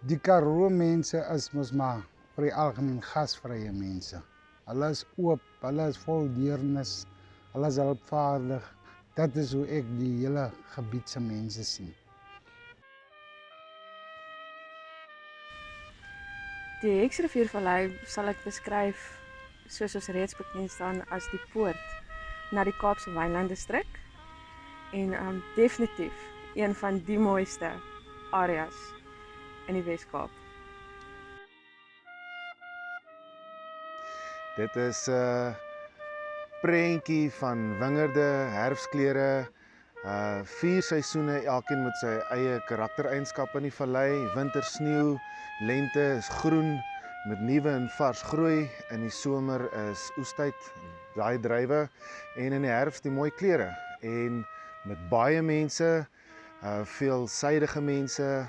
Die Karoo mense is mos maar vir die algemeen gasvrye mense. Hulle is oop, hulle is vol deernis, hulle is hulpvaardig. Dat is hoe ek die hele gebied se mense sien. Die Hex River Vallei sal ek beskryf soos ons reeds bekend staan as die poort na die Kaapse wynlanddistrik en definitief een van die mooiste areas in die Wes-Kaap. Dit is 'n prentjie van wingerde, herfskleure, 4 seisoene, elkeen met sy eie karaktereienskappe in die vallei. Winter sneeu, lente is groen met nuwe en vars groei. In die somer is oestyd, daai druiwe, en in die herfs die mooi kleure. En met baie mense, veelsidige mense,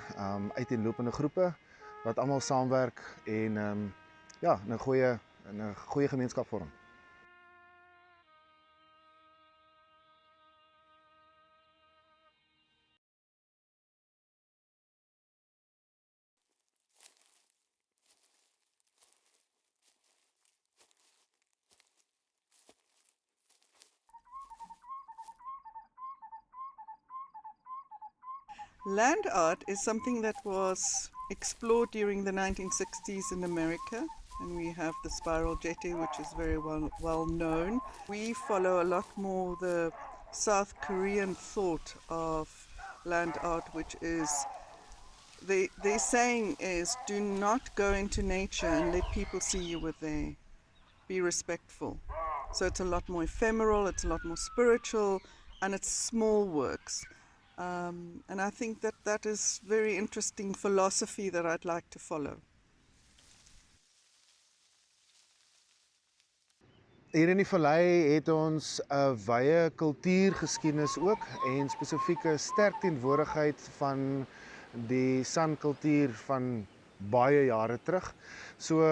uiteenlopende groepe wat almal saamwerk en ja, 'n goeie gemeenskap vorm. Land art is something that was explored during the 1960s in America, and we have the spiral jetty, which is very well known. We follow a lot more the South Korean thought of land art, which is their saying is, do not go into nature and let people see you were there. Be respectful. So it's a lot more ephemeral, it's a lot more spiritual, and it's small works. And I think that is very interesting philosophy that I'd like to follow. Hier in die vallei het ons 'n wye kultuurgeskiedenis ook en spesifieke sterk teenwoordigheid van die sankultuur van baie jare terug. So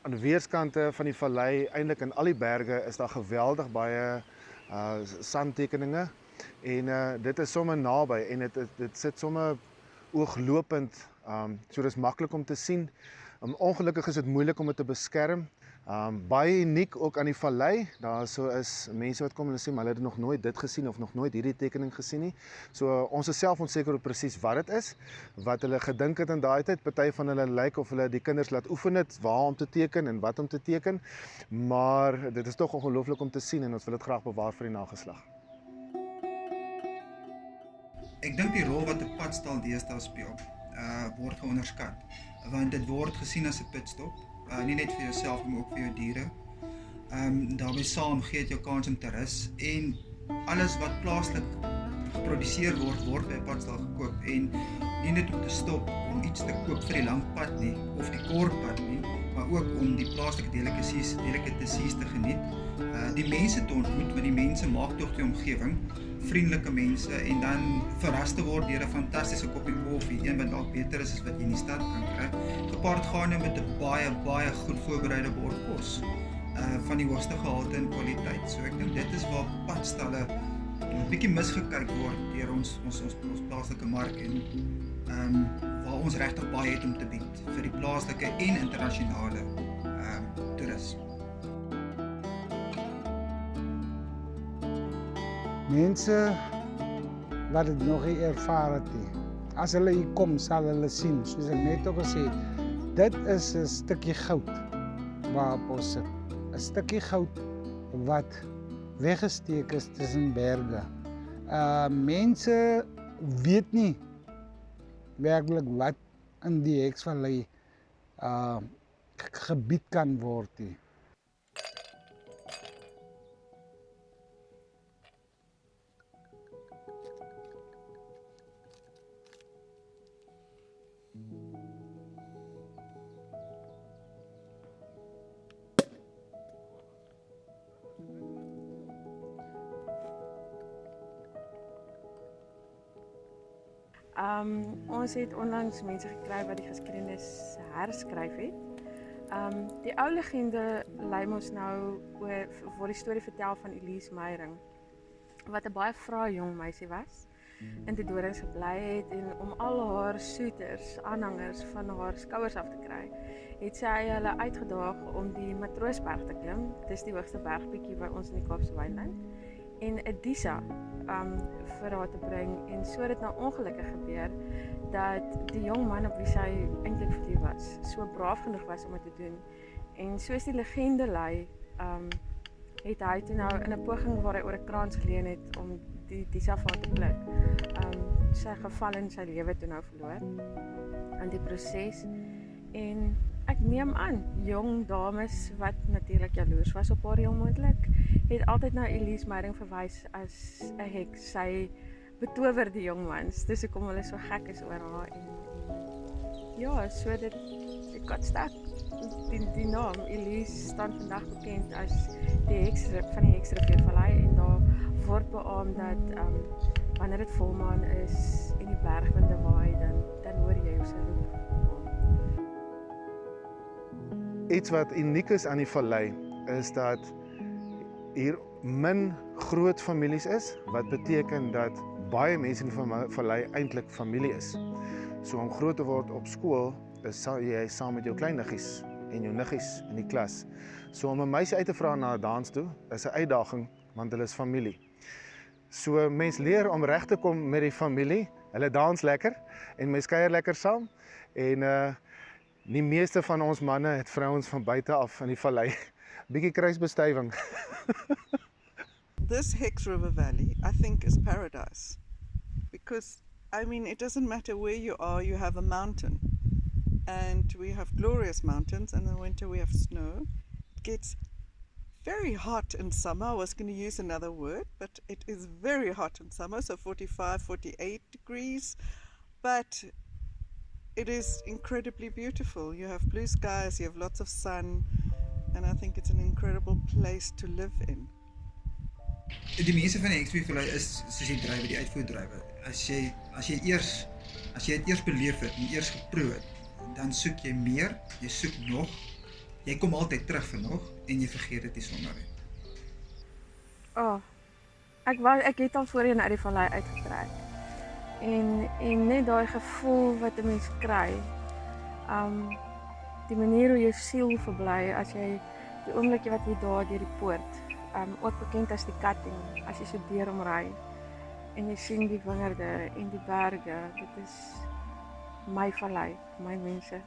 aan die weerskante van die vallei, eintlik in al die berge, is daar geweldig baie sandtekeninge. En dit is sommer naby en dit sit sommer ooglopend, so dis maklik om te sien. Ongelukkig is dit moeilik om dit te beskerm. Baie uniek ook aan die vallei. Daar so is mense wat kom en sê maar hulle het nog nooit dit gesien of nog nooit hierdie tekening gesien nie. So ons is self onseker op presies wat dit is, wat hulle gedink het in daai tyd. Party van hulle lyk of hulle die kinders laat oefen het waar om te teken en wat om te teken. Maar dit is tog ongelooflik om te sien en ons wil dit graag bewaar vir die nageslag. Ek dink die rol wat 'n padstal deesdae speel, word geonderskat, want dit word gesien as 'n pitstop, nie net vir jouself maar ook vir jou diere. Daarmee saam gee dit jou kans om te rus en alles wat plaaslik geproduseer word by 'n padstal gekoop en nie net om te stop om iets te koop vir die lang pad nie of die kort pad nie, maar ook om die plaaslike delikatesies te geniet, die mense te ontmoet, want die mense maak tog die omgewing, vriendelike mense en dan verras te word deur 'n fantastiese koppie koffie, een wat dalk beter is as wat jy in die stad kan kry, gepaard gaande met 'n baie goed voorbereide bord kos van die hoogste gehalte en kwaliteit. So ek dink dit is waar padstalle 'n bietjie misgekyk word deur ons plaaslike mark en waar ons regtig baie het om te bied vir die plaaslike en internasionale toerist. Mense wat dit nog nie ervaar het nie. As hulle hier kom, sal hulle sien, soos ek net ook gesê het, dit is 'n stukkie goud waarop ons sit. 'n Stukkie goud wat weggesteek is tussen berge. Mense weet nie werklik wat in die Hexvallei gebied kan word nie. Ons het onlangs mense gekry wat die geskiedenis herskryf het. Die ou legende lei ons nou oor die storie vertel van Elise Meyering, wat 'n baie vrye jong meisie was, in die Doorns gebly het en om al haar suiters, aanhangers van haar skouers af te kry, het sy hulle uitgedaag om die Matroosberg te klim. Dis die hoogste bergpietjie by ons in die Kaapse Wynland. En 'n disa vir haar te bring en so het dit nou ongelukkig gebeur dat die jong man op wie sy eintlik verlief was, so braaf genoeg was om dit te doen. En soos die legende lei, het hy toe nou in 'n poging waar hy oor 'n kraans geleun het om die disa vir haar te pluk, sy geval en sy lewe toe nou verloor in die proses. En ek neem aan, jong dames wat natuurlik jaloers was op haar heel moontlik, het altyd na Elise Meiring verwys as 'n heks. Sy betower die jong mans, dis hoekom hulle so gek is oor haar. En ja, so dit got stuck. Die naam Elise staan vandag bekend as die Hex van die Hex River Valley en daar word beaam dat wanneer dit volmaan is en die bergwinde waai, dan hoor jy hoe sy roep. Iets wat uniek is aan die vallei is dat hier min groot families is, wat beteken dat baie mense in die vallei eintlik familie is. So om groot te word op skool, is jy saam met jou kleiniggies en jou niggies in die klas. So om 'n meisie uit te vra na 'n dans toe, is 'n uitdaging, want hulle is familie. So mens leer om reg te kom met die familie, hulle dans lekker, en mens kuier lekker saam, en die meeste van ons manne het vrouens van buite af in die vallei. Bietjie kruisbestuiving. This Hex River Valley, I think, is paradise. Because, I mean, it doesn't matter where you are, you have a mountain. And we have glorious mountains, and in the winter we have snow. It gets very hot in summer. I was going to use another word, but it is very hot in summer, so 45, 48 degrees. But it is incredibly beautiful. You have blue skies, you have lots of sun, and I think it's an incredible place to live in. Die mense van die Hex River Valley is soos die drywer, die uitvoerdrywer. As jy het eers beleef het en eers geproe het, dan soek jy meer, jy soek nog, jy kom altyd terug vir nog en jy vergeet dit nie sonder nie. Ek het al voorheen uit die vallei uitgetrek. En net daai gevoel wat 'n mens kry, die manier hoe jou siel verbly as jy die oomblikie wat jy daar deur die poort, ook bekend as die cutting, as jy so deur ry en jy sien die wingerde en die berge, dit is my vallei, my mense.